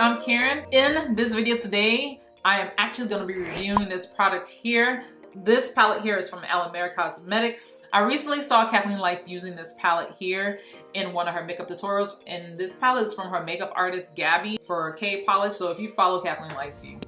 I'm Karen. In this video today, I am actually going to be reviewing this product here. This palette here is from Alamar Bhcosmetics. I recently saw Kathleen using this palette here in one of her makeup tutorials, and this palette is from her makeup artist Gabby for K polish. So if you follow Kathleen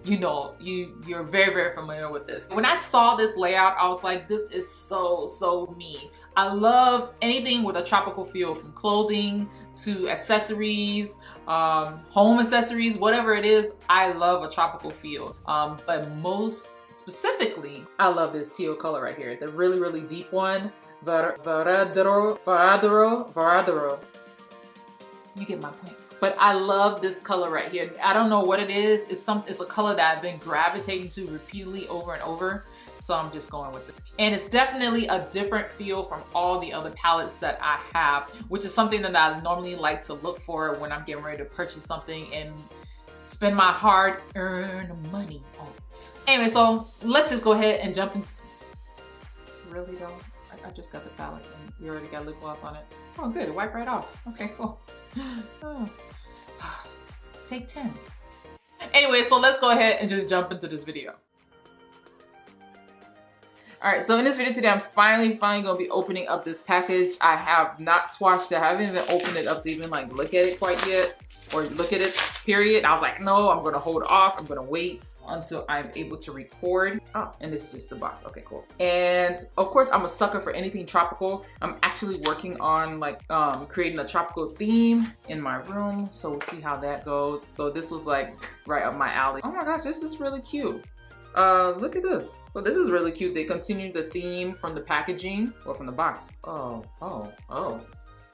you know you're very familiar with this. When I saw this layout, I was like, this is so me. I love anything with a tropical feel, from clothing to accessories, home accessories, whatever it is. I love a tropical feel, but most specifically, I love this teal color right here, the really deep one. Varadero. You get my point. But I love this color right here. I don't know what it is. It's a color that I've been gravitating to repeatedly over and over. So I'm just going with it. And it's definitely a different feel from all the other palettes that I have, which is something that I normally like to look for when I'm getting ready to purchase something and spend my hard-earned money on it. Anyway, so let's just go ahead and jump into. Really though? I just got the palette and you already got lip gloss on it. Oh good, it wiped right off. Okay, cool. Oh. Take 10. Anyway, so let's go ahead and just jump into this video. Alright, so in this video today, I'm finally gonna be opening up this package. I have not swatched it. I haven't even opened it up to even like look at it quite yet, or look at it, period. I was like, no, I'm gonna hold off. I'm gonna wait until I'm able to record. Oh, and this is just the box. Okay, cool. And of course, I'm a sucker for anything tropical. I'm actually working on like creating a tropical theme in my room. So we'll see how that goes. So this was like right up my alley. Oh my gosh, this is really cute. Look at this. So this is really cute. They continued the theme from the packaging or from the box. Oh.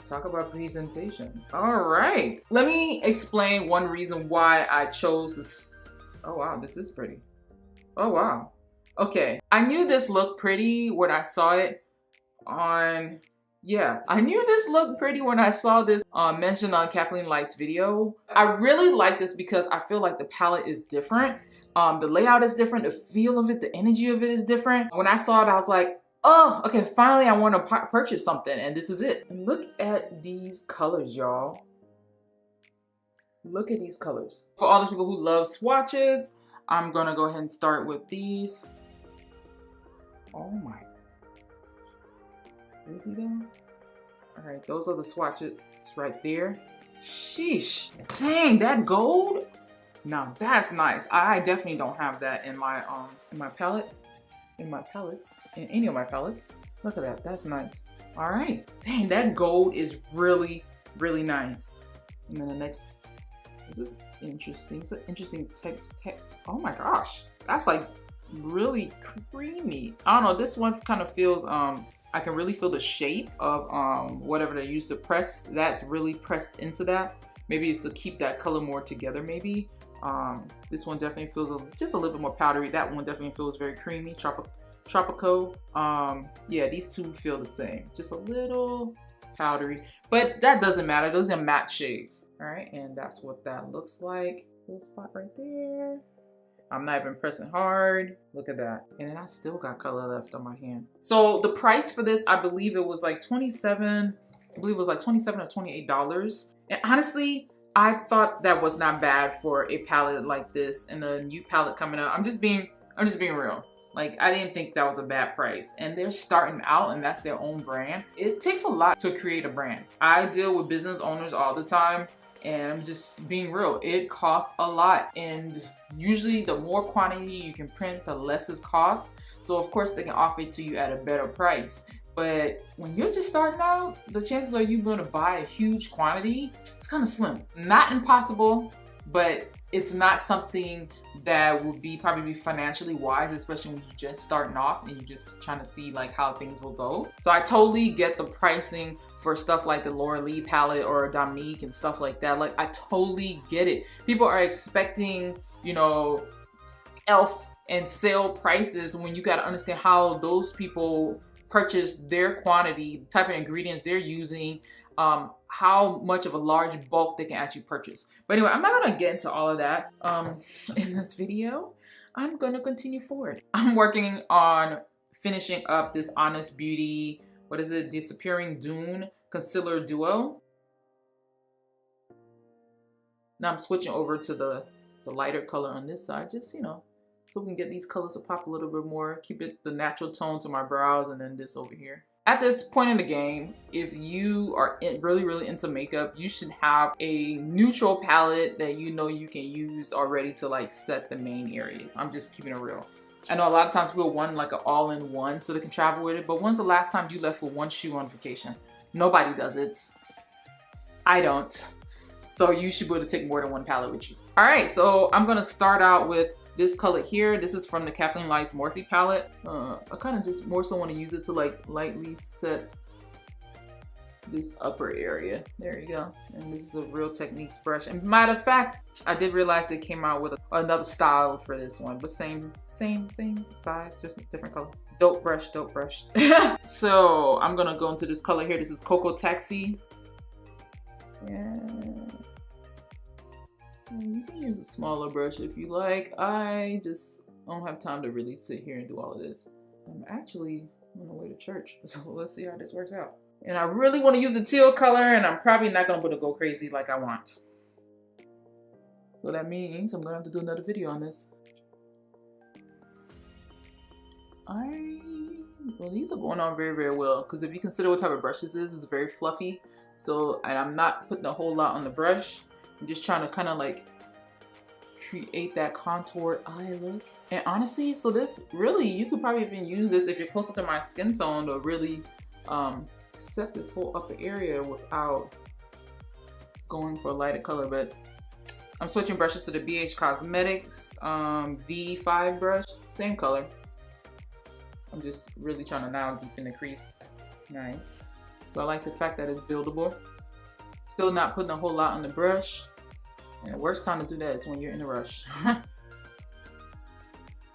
Talk about presentation. All right. Let me explain one reason why I chose this. Oh wow, this is pretty. Oh wow. Okay. I knew this looked pretty when I saw it on, yeah. I knew this looked pretty when I saw this mentioned on Kathleen video. I really like this because I feel like the palette is different. The layout is different, the feel of it, the energy of it is different. When I saw it, I was like, oh, okay, finally I want to purchase something, and this is it. And look at these colors, y'all. Look at these colors. For all those people who love swatches, I'm gonna go ahead and start with these. Oh my. Really though? All right, those are the swatches right there. Sheesh, dang, that gold? Now that's nice. I definitely don't have that in my palette, in any of my palettes. Look at that, that's nice. All right, dang, that gold is really nice. And then the next, this is interesting. It's an interesting tech. Oh my gosh, that's like really creamy. I don't know, this one kind of feels, I can really feel the shape of whatever they used to press. That's really pressed into that. Maybe it's to keep that color more together maybe. This one definitely feels just a little bit more powdery. That one definitely feels very creamy, tropical. Yeah, these two feel the same, just a little powdery, but that doesn't matter. Those are matte shades. All right, and that's what that looks like. Little spot right there. I'm not even pressing hard. Look at that. And then I still got color left on my hand. So the price for this, I believe it was like $27 or $28. And honestly, I thought that was not bad for a palette like this and a new palette coming out. I'm just being real. Like, I didn't think that was a bad price. And they're starting out, and that's their own brand. It takes a lot to create a brand. I deal with business owners all the time, and I'm just being real. It costs a lot, and usually the more quantity you can print, the less it costs. So of course they can offer it to you at a better price. But when you're just starting out, the chances are you're going to buy a huge quantity, it's kind of slim. Not impossible, but it's not something that would probably be financially wise, especially when you're just starting off and you're just trying to see like how things will go. So I totally get the pricing for stuff like the Laura Lee palette or Dominique and stuff like that. Like, I totally get it. People are expecting, you know, elf and sale prices when you got to understand how those people purchase their quantity, the type of ingredients they're using, how much of a large bulk they can actually purchase. But anyway, I'm not gonna get into all of that in this video. I'm gonna continue forward. I'm working on finishing up this Honest Beauty, what is it, Disappearing Dune Concealer Duo. Now I'm switching over to the lighter color on this side, just, you know, so we can get these colors to pop a little bit more. Keep it the natural tone to my brows, and then this over here. At this point in the game, if you are really into makeup, you should have a neutral palette that you know you can use already to like set the main areas. I'm just keeping it real. I know a lot of times we'll want like an all-in-one so they can travel with it, but when's the last time you left with one shoe on vacation? Nobody does it. I don't. So you should be able to take more than one palette with you. All right, so I'm gonna start out with this color here. This is from the Kathleen Morphe palette. I kind of just more so want to use it to like lightly set this upper area. There you go. And this is a Real Techniques brush. And matter of fact, I did realize they came out with another style for this one, but same size, just a different color. Dope brush, dope brush. So I'm gonna go into this color here. This is Cocoa Taxi. And you can use a smaller brush if you like. I just don't have time to really sit here and do all of this. I'm actually on the way to church, so let's see how this works out. And I really want to use the teal color, and I'm probably not going to be able to go crazy like I want. So that means I'm going to have to do another video on this. Well, these are going on very well, because if you consider what type of brush this is, it's very fluffy. So, and I'm not putting a whole lot on the brush. I'm just trying to kind of like create that contoured eye look. And honestly, so this really, you could probably even use this if you're closer to my skin tone to really set this whole upper area without going for a lighter color. But I'm switching brushes to the Bhcosmetics V5 brush, same color. I'm just really trying to now deepen the crease. Nice. So I like the fact that it's buildable. Still not putting a whole lot on the brush. And the worst time to do that is when you're in a rush.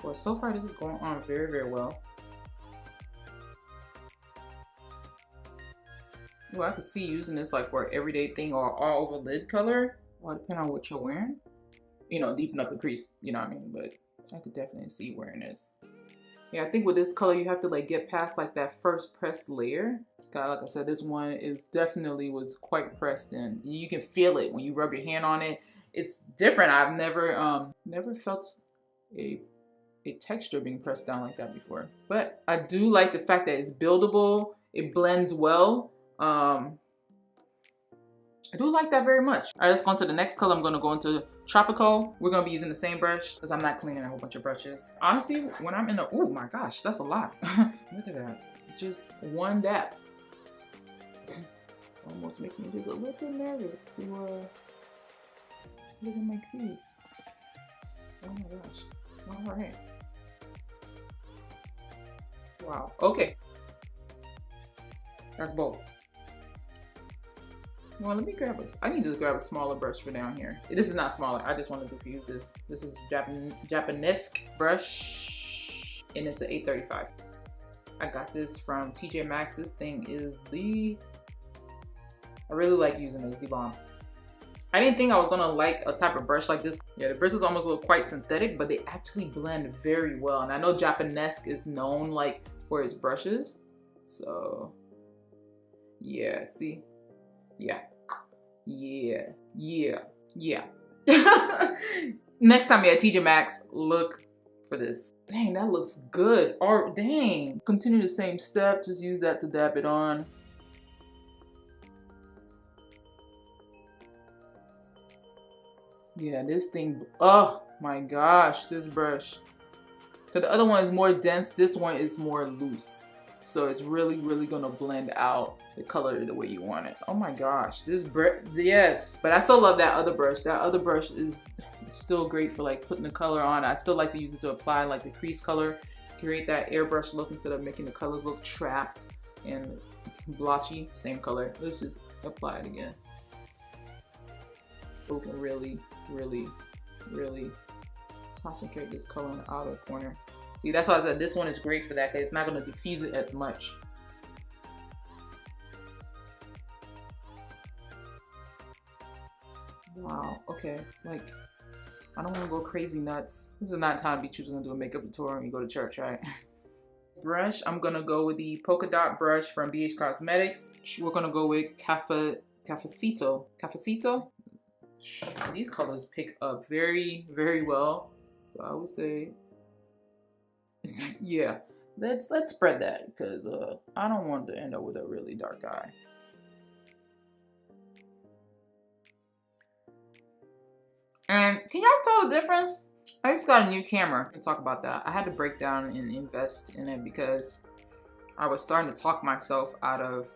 Well, so far this is going on very well. Well, I could see using this like for an everyday thing or all over lid color. Well, depending on what you're wearing. You know, deepen up the crease, you know what I mean? But I could definitely see wearing this. Yeah, I think with this color, you have to like get past like that first pressed layer. God, like I said, this one is definitely was quite pressed in. You can feel it when you rub your hand on it. It's different. I've never felt a texture being pressed down like that before. But I do like the fact that it's buildable. It blends well. I do like that very much. All right, let's go on to the next color. I'm gonna go into Tropical. We're gonna be using the same brush because I'm not cleaning a whole bunch of brushes. Honestly, when I'm in the, oh my gosh, that's a lot. Look at that. Just one dab. Almost making me just a little nervous to look at my crease. Oh my gosh. All right. Wow. Okay. That's both. Well, let me grab I need to grab a smaller brush for down here. This is not smaller. I just wanted to use this. This is Japanese brush, and it's an 835. I got this from TJ Maxx. This thing is I really like using this. The bomb. I didn't think I was gonna like a type of brush like this. Yeah, the bristles almost look quite synthetic, but they actually blend very well. And I know Japanese is known like for its brushes. So yeah, see? Yeah. Next time you're at TJ Maxx, look for this. Dang, that looks good. Or dang. Continue the same step, just use that to dab it on. Yeah, this thing, oh my gosh, this brush. Because the other one is more dense, this one is more loose. So it's really gonna blend out the color the way you want it. Oh my gosh, this brush, yes. But I still love that other brush. That other brush is still great for like putting the color on. I still like to use it to apply like the crease color, create that airbrush look instead of making the colors look trapped and blotchy. Same color. Let's just apply it again. So we can really concentrate this color in the outer corner. See, that's why I said this one is great for that because it's not going to diffuse it as much. Wow, okay, like, I don't want to go crazy nuts. This is not time to be choosing to do a makeup tutorial when you go to church, right? Brush, I'm going to go with the polka dot brush from Bhcosmetics. We're going to go with Cafecito. These colors pick up very, very well. So I would say, yeah, let's spread that because I don't want to end up with a really dark eye. And can y'all tell the difference? I just got a new camera. Let's talk about that. I had to break down and invest in it because I was starting to talk myself out of.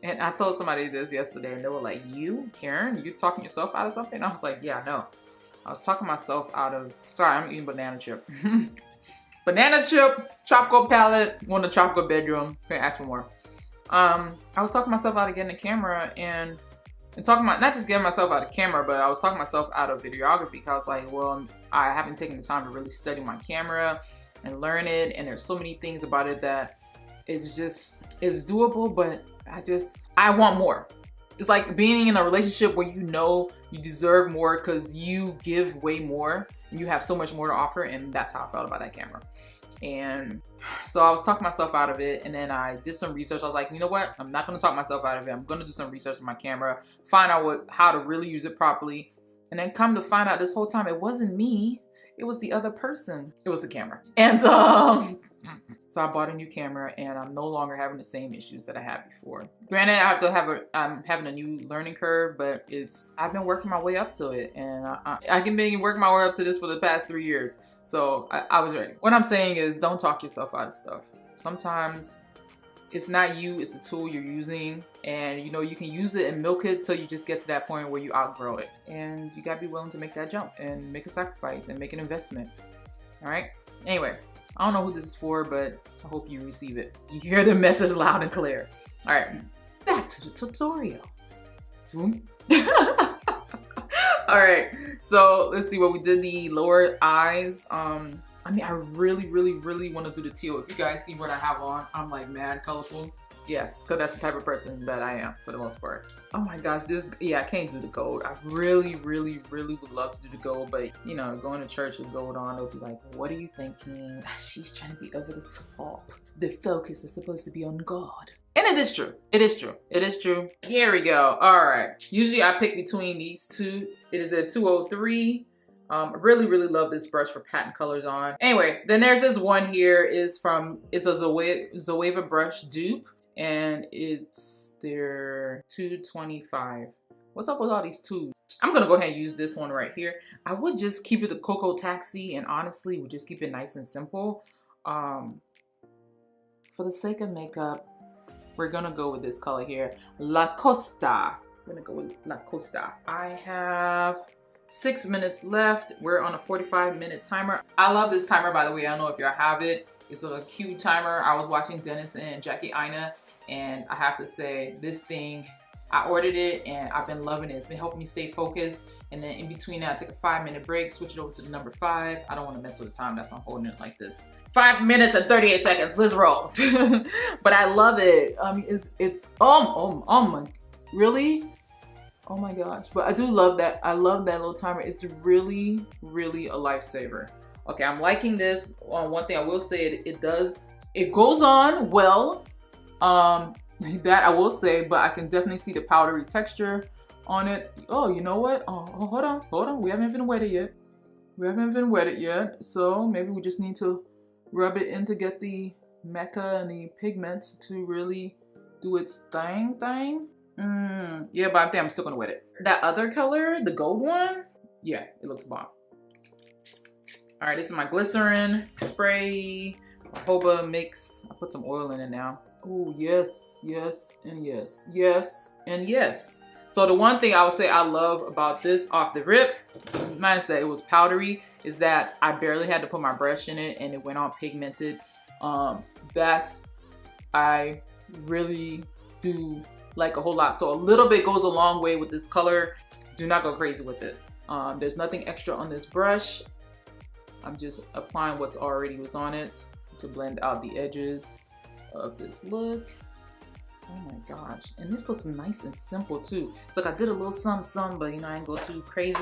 And I told somebody this yesterday, and they were like, "You, Karen, you talking yourself out of something?" I was like, "Yeah, no. I was talking myself out of." Sorry, I'm eating banana chip. Banana chip, tropical palette, on the tropical bedroom. Can't ask for more. I was talking myself out of getting a camera and talking about not just getting myself out of camera, but I was talking myself out of videography because I was like, well, I haven't taken the time to really study my camera and learn it, and there's so many things about it that it's doable, but I want more. It's like being in a relationship where you know you deserve more because you give way more and you have so much more to offer, and that's how I felt about that camera. And so I was talking myself out of it, and then I did some research. I was like, you know what? I'm not going to talk myself out of it. I'm going to do some research on my camera, find out how to really use it properly, and then come to find out this whole time it wasn't me. It was the other person. It was the camera. And so I bought a new camera, and I'm no longer having the same issues that I had before. Granted, I'm having a new learning curve, but I've been working my way up to it, and I've been working my way up to this for the past 3 years. So I was ready. What I'm saying is, don't talk yourself out of stuff. Sometimes it's not you, it's the tool you're using, and you know you can use it and milk it till you just get to that point where you outgrow it. And you gotta be willing to make that jump and make a sacrifice and make an investment. All right? Anyway, I don't know who this is for, but I hope you receive it. You hear the message loud and clear. All right, back to the tutorial. All right, so let's see what we did. The lower eyes. I mean, I really, really, really want to do the teal. If you guys see what I have on, I'm like mad colorful. Yes, because that's the type of person that I am for the most part. Oh my gosh, I can't do the gold. I really, really, really would love to do the gold, but you know, going to church with gold on, they'll be like, what are you thinking? She's trying to be over the top. The focus is supposed to be on God. And it is true. It is true. It is true. Here we go. All right. Usually I pick between these two. It is a 203. I really, really love this brush for patting colors on. Anyway, then there's this one here. It's a Zoeva brush dupe, and it's their 225. What's up with all these twos? I'm gonna go ahead and use this one right here. I would just keep it the Cocoa Taxi, and honestly, would just keep it nice and simple. For the sake of makeup, we're gonna go with this color here, La Costa. I'm gonna go with La Costa. I have 6 minutes left. We're on a 45-minute timer. I love this timer, by the way. I don't know if y'all have it. It's a cute timer. I was watching Dennis and Jackie Aina, and I have to say, this thing, I ordered it and I've been loving it. It's been helping me stay focused. And then in between that, I took a 5-minute break, switch it over to the number 5. I don't want to mess with the time. That's why I'm holding it like this. 5 minutes and 38 seconds. Let's roll. But I love it. I mean, oh my, really? Oh my gosh. But I do love that. I love that little timer. It's really, really a lifesaver. Okay, I'm liking this. One thing I will say, it goes on well. That I will say, but I can definitely see the powdery texture on it. Oh, you know what? Oh, hold on. We haven't even wet it yet. So maybe we just need to rub it in to get the mica and the pigments to really do its thing. Yeah, but I think I'm still gonna wet it. That other color, the gold one, yeah, it looks bomb. All right, this is my glycerin spray, jojoba mix. I put some oil in it now. Oh, yes, and yes, and yes. So the one thing I would say I love about this off the rip, minus that it was powdery, is that I barely had to put my brush in it and it went on pigmented. That I really do like a whole lot. So a little bit goes a long way with this color. Do not go crazy with it. There's nothing extra on this brush. I'm just applying what's already was on it to blend out the edges of this look. Oh my gosh, and this looks nice and simple too. It's like I did a little some, but you know, I ain't go too crazy.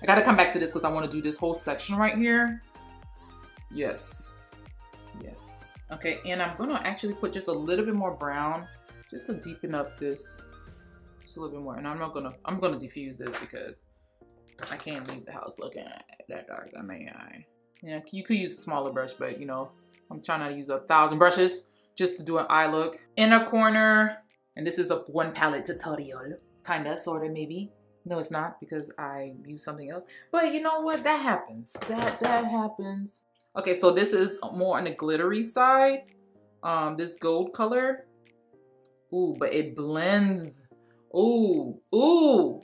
I gotta come back to this because I want to do this whole section right here. Yes. Okay, and I'm gonna actually put just a little bit more brown just to deepen up this Just a little bit more. And I'm gonna diffuse this because I can't leave the house looking that dark on my eye. Yeah, you could use a smaller brush, but you know, I'm trying not to use 1,000 brushes just to do an eye look. Inner corner, and this is a one palette tutorial. Kinda, sorta, maybe. No, it's not because I use something else. But you know what? That happens. That happens. Okay, so this is more on the glittery side. This gold color. Ooh, but it blends. Ooh, ooh,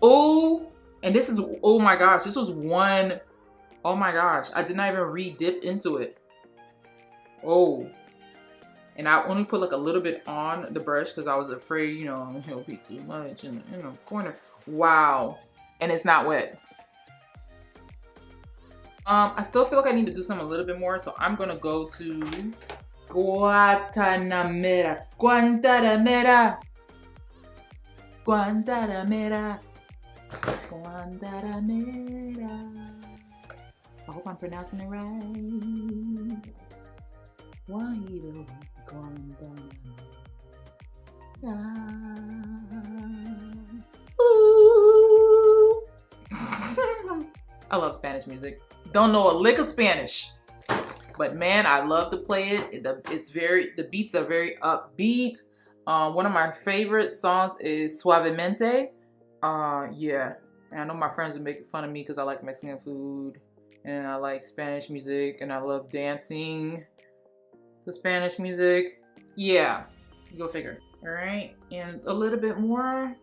ooh. And this is, oh my gosh, this was one, oh my gosh. I did not even re-dip into it. Oh. And I only put like a little bit on the brush because I was afraid, you know, it'll be too much in the corner. Wow. And it's not wet. I still feel like I need to do something a little bit more, so I'm gonna go to Guantanamera. Guantanamera. Guantanamera. Guantanamera. I hope I'm pronouncing it right. Guantanamera. Ooh. I love Spanish music. Don't know a lick of Spanish, but man, I love to play it. The beats are very upbeat. One of my favorite songs is Suavemente. Yeah, and I know my friends are making fun of me because I like Mexican food and I like Spanish music and I love dancing to Spanish music. Yeah, go figure. All right, and a little bit more.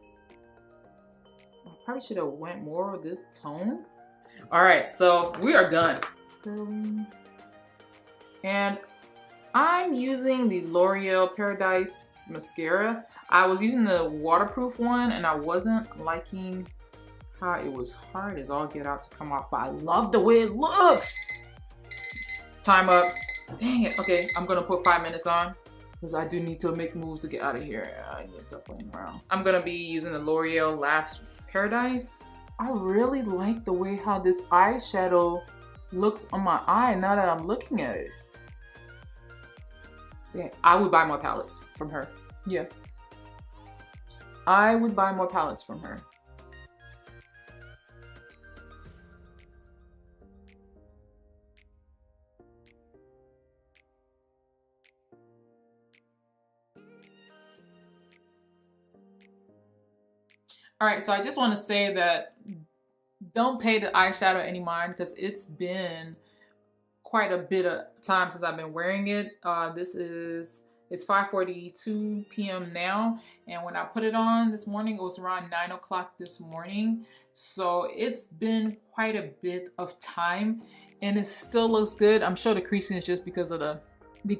I probably should have went more with this tone. All right, so we are done. And I'm using the L'Oreal Paradise mascara. I was using the waterproof one and I wasn't liking how it was hard as all get out to come off, but I love the way it looks. Time up. Dang it. Okay, I'm gonna put 5 minutes on because I do need to make moves to get out of here. I need to stop playing around. I'm gonna be using the L'Oreal Lash Paradise. I really like the way how this eyeshadow looks on my eye now that I'm looking at it. Yeah, I would buy more palettes from her. Yeah. I would buy more palettes from her. All right, so I just want to say that don't pay the eyeshadow any mind because it's been quite a bit of time since I've been wearing it. It's 5:42 p.m. now, and when I put it on this morning, it was around 9 o'clock this morning. So it's been quite a bit of time, and it still looks good. I'm sure the creasing is just because of the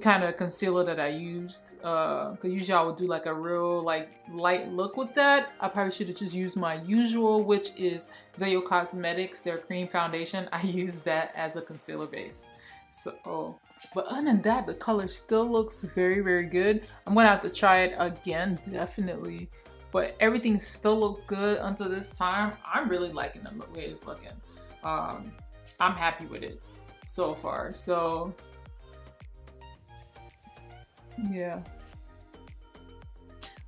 kind of concealer that I used. Cause usually I would do like a real like light look with that. I probably should have just used my usual, which is Bhcosmetics, their cream foundation. I use that as a concealer base. So, but other than that, the color still looks very, very good. I'm gonna have to try it again, definitely. But everything still looks good until this time. I'm really liking the way it's looking. I'm happy with it so far. So yeah,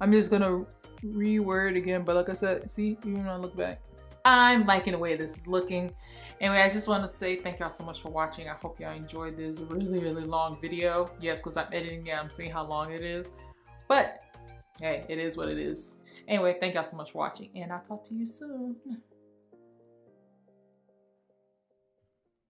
I'm just gonna reword again, but like I said, see, even when I look back, I'm liking the way this is looking. Anyway, I just want to say thank y'all so much for watching. I hope y'all enjoyed this really, really long video. Yes, because I'm editing it, I'm seeing how long it is, but hey, it is what it is. Anyway, thank y'all so much for watching, and I'll talk to you soon.